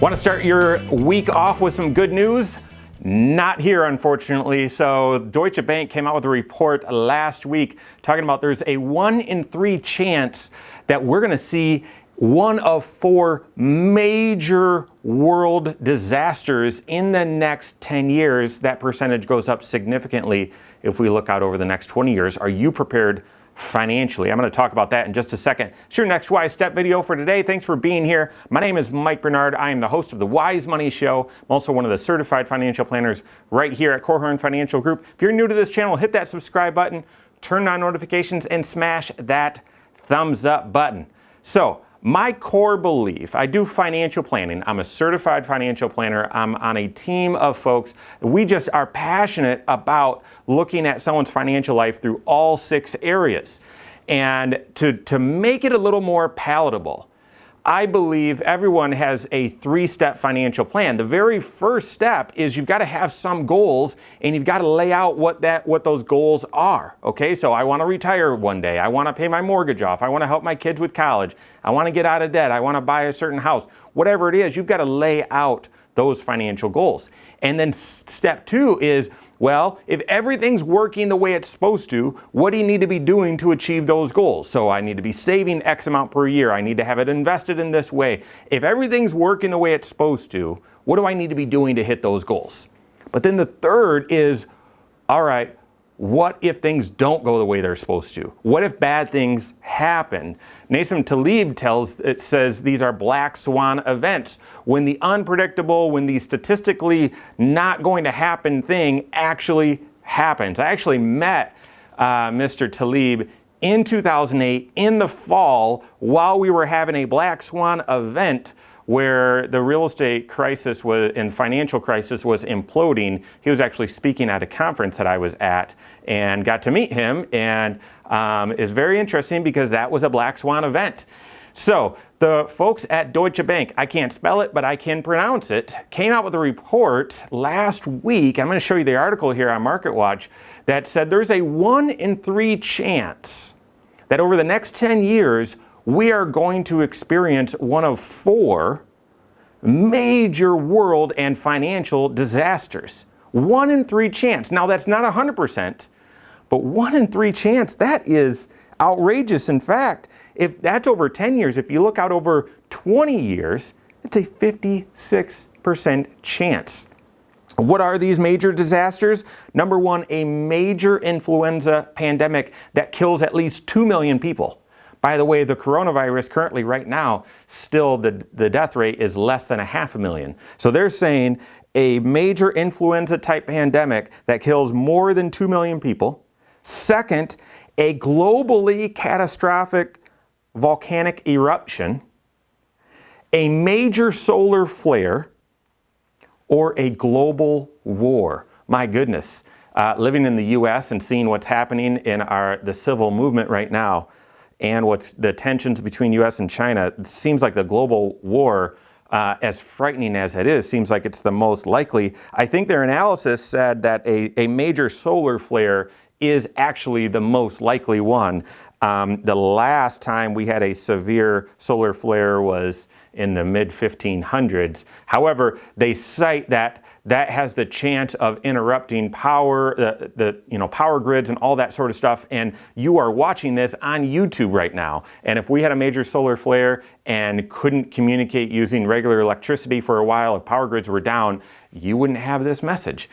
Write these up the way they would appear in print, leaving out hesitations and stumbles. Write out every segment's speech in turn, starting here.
Want to start your week off with some good news? Not here, unfortunately. So Deutsche Bank came out with a report last week talking about there's a 1 in 3 chance that we're going to see one of 4 major world disasters in the next 10 years. That percentage goes up significantly if we look out over the next 20 years. Are you prepared financially? I'm going to talk about that in just a second. It's your next Wise Step video for today. Thanks for being here. My name is Mike Bernard. I am the host of the Wise Money Show. I'm also one of the certified financial planners right here at Korhorn Financial Group. If you're new to this channel, hit that subscribe button, turn on notifications, and smash that thumbs up button. So, my core belief, I do financial planning. I'm a certified financial planner. I'm on a team of folks. We just are passionate about looking at someone's financial life through all 6 areas. And to make it a little more palatable, I believe everyone has a 3-step financial plan. The very first step is you've got to have some goals and you've got to lay out what those goals are. Okay, so I want to retire one day. I want to pay my mortgage off. I want to help my kids with college. I want to get out of debt. I want to buy a certain house. Whatever it is, you've got to lay out those financial goals. And then step 2 is, well, if everything's working the way it's supposed to, what do you need to be doing to achieve those goals? So I need to be saving X amount per year. I need to have it invested in this way. If everything's working the way it's supposed to, what do I need to be doing to hit those goals? But then the third is, all right, what if things don't go the way they're supposed to? What if bad things happen? Nassim Taleb says these are black swan events. When the unpredictable, when the statistically not going to happen thing actually happens. I actually met Mr. Taleb in 2008 in the fall while we were having a black swan event where the real estate crisis and financial crisis was imploding. He was actually speaking at a conference that I was at and got to meet him, and it's very interesting because that was a black swan event. So the folks at Deutsche Bank, I can't spell it, but I can pronounce it, came out with a report last week. I'm going to show you the article here on MarketWatch that said there's a 1 in 3 chance that over the next 10 years, we are going to experience one of 4 major world and financial disasters. 1 in 3 chance. Now that's not 100%, but 1 in 3 chance, that is outrageous. In fact, if that's over 10 years, if you look out over 20 years, it's a 56% chance. What are these major disasters? Number 1, a major influenza pandemic that kills at least 2 million people. By the way, the coronavirus currently right now, still the death rate is less than 500,000. So they're saying a major influenza type pandemic that kills more than 2 million people. Second, a globally catastrophic volcanic eruption, a major solar flare, or a global war. My goodness, living in the US and seeing what's happening in the civil movement right now, and what's the tensions between US and China, it seems like the global war, as frightening as it is, seems like it's the most likely. I think their analysis said that a major solar flare is actually the most likely one. The last time we had a severe solar flare was in the mid-1500s. However, they cite that has the chance of interrupting power, power grids and all that sort of stuff. And you are watching this on YouTube right now. And if we had a major solar flare and couldn't communicate using regular electricity for a while, if power grids were down, you wouldn't have this message.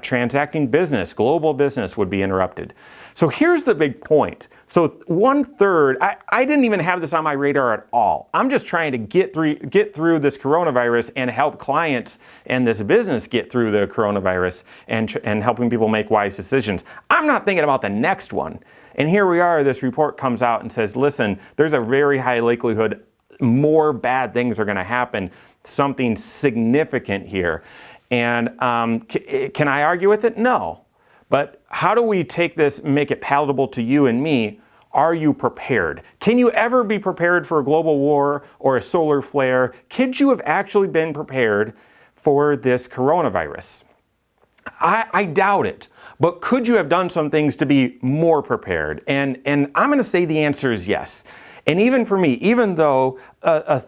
Transacting business, global business would be interrupted. So here's the big point. So 1/3, I didn't even have this on my radar at all. I'm just trying to get through this coronavirus and help clients and this business get through the coronavirus and helping people make wise decisions. I'm not thinking about the next one. And here we are, this report comes out and says, listen, there's a very high likelihood more bad things are going to happen, something significant here. And can I argue with it? No. But how do we take this, make it palatable to you and me? Are you prepared? Can you ever be prepared for a global war or a solar flare? Could you have actually been prepared for this coronavirus? I doubt it. But could you have done some things to be more prepared? And I'm going to say the answer is yes. And even for me, even though a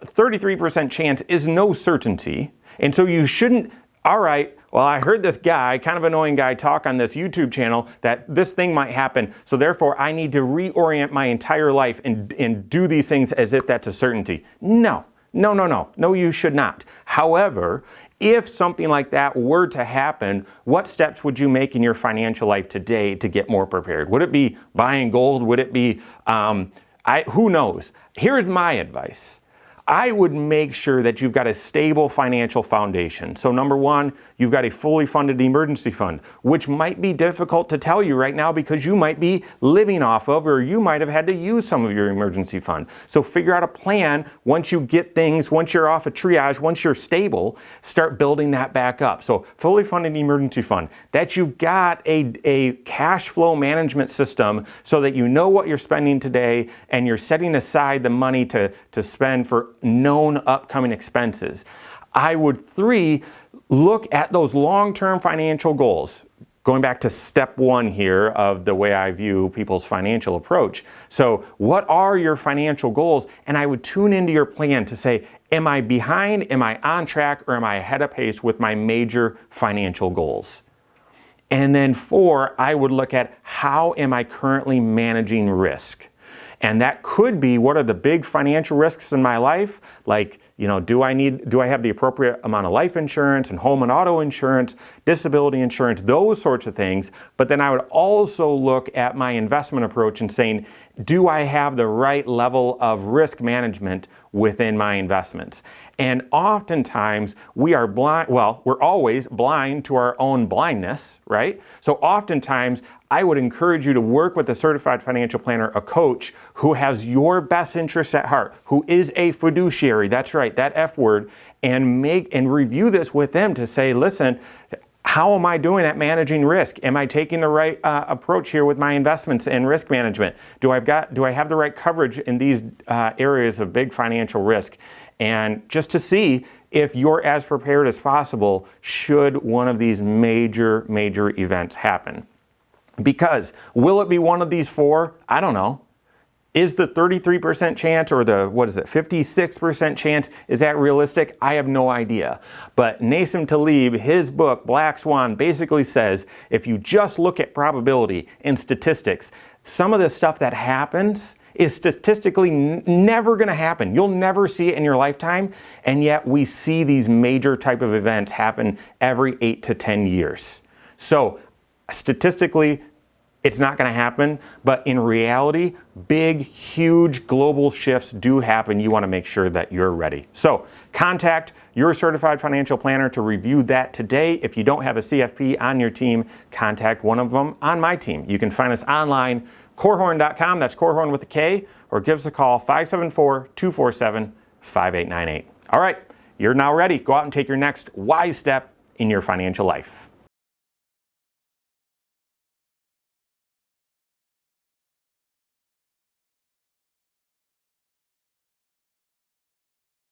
33% chance is no certainty, and so you shouldn't, all right, well, I heard this guy, kind of annoying guy, talk on this YouTube channel that this thing might happen, so therefore I need to reorient my entire life and do these things as if that's a certainty. No, you should not. However, if something like that were to happen, what steps would you make in your financial life today to get more prepared? Would it be buying gold? Would it be, who knows? Here's my advice. I would make sure that you've got a stable financial foundation. So number one, you've got a fully funded emergency fund, which might be difficult to tell you right now because you might be living off of, or you might have had to use some of your emergency fund. So figure out a plan once you get things, once you're off a triage, once you're stable, start building that back up. So fully funded emergency fund, that you've got a cash flow management system so that you know what you're spending today and you're setting aside the money to spend for known upcoming expenses. I would, 3, look at those long-term financial goals. Going back to step 1 here of the way I view people's financial approach. So what are your financial goals? And I would tune into your plan to say, am I behind, am I on track, or am I ahead of pace with my major financial goals? And then 4, I would look at how am I currently managing risk? And that could be, what are the big financial risks in my life? Like, do I have the appropriate amount of life insurance and home and auto insurance, disability insurance, those sorts of things. But then I would also look at my investment approach and saying, do I have the right level of risk management within my investments? And oftentimes we are blind, well, we're always blind to our own blindness, right? So oftentimes I would encourage you to work with a certified financial planner, a coach who has your best interests at heart, who is a fiduciary, that's right, that F word, and review this with them to say, listen, how am I doing at managing risk? Am I taking the right approach here with my investments and risk management? Do I have the right coverage in these areas of big financial risk? And just to see if you're as prepared as possible should one of these major events happen. Because will it be one of these 4? I don't know. Is the 33% chance or the, 56% chance, is that realistic? I have no idea. But Nassim Taleb, his book, Black Swan, basically says if you just look at probability and statistics, some of the stuff that happens is statistically never going to happen. You'll never see it in your lifetime, and yet we see these major type of events happen every 8 to 10 years. So statistically, it's not going to happen, but in reality, big, huge global shifts do happen. You want to make sure that you're ready. So contact your certified financial planner to review that today. If you don't have a CFP on your team, contact one of them on my team. You can find us online, corehorn.com, that's Corehorn with a K, or give us a call, 574-247-5898. All right, you're now ready. Go out and take your next wise step in your financial life.